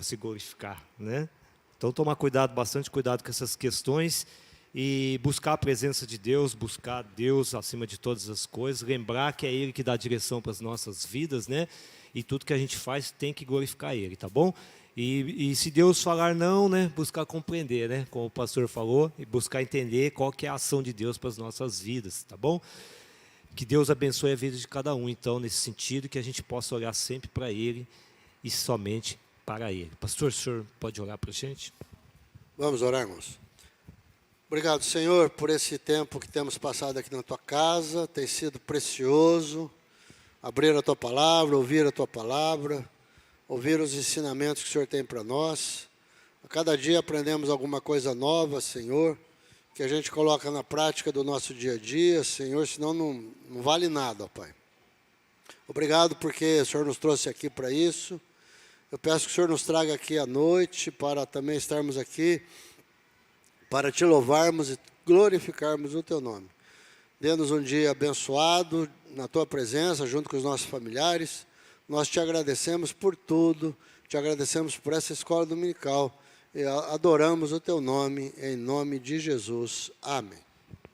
se glorificar, né? Então, tomar cuidado, bastante cuidado com essas questões e buscar a presença de Deus, buscar Deus acima de todas as coisas, lembrar que é Ele que dá a direção para as nossas vidas, né? E tudo que a gente faz tem que glorificar Ele, tá bom? E se Deus falar não, né? Buscar compreender, né? Como o pastor falou, e buscar entender qual que é a ação de Deus para as nossas vidas, tá bom? Que Deus abençoe a vida de cada um, então, nesse sentido, que a gente possa olhar sempre para Ele e somente para Ele. Pastor, o senhor pode orar para a gente? Vamos orar, irmãos. Obrigado, Senhor, por esse tempo que temos passado aqui na Tua casa. Tem sido precioso abrir a Tua palavra, ouvir a Tua palavra, ouvir os ensinamentos que o Senhor tem para nós. A cada dia aprendemos alguma coisa nova, Senhor, que a gente coloca na prática do nosso dia a dia, Senhor, senão não vale nada, ó Pai. Obrigado porque o Senhor nos trouxe aqui para isso. Eu peço que o Senhor nos traga aqui à noite para também estarmos aqui para Te louvarmos e glorificarmos o Teu nome. Dê-nos um dia abençoado na Tua presença, junto com os nossos familiares. Nós Te agradecemos por tudo, Te agradecemos por essa escola dominical e adoramos o Teu nome, em nome de Jesus. Amém.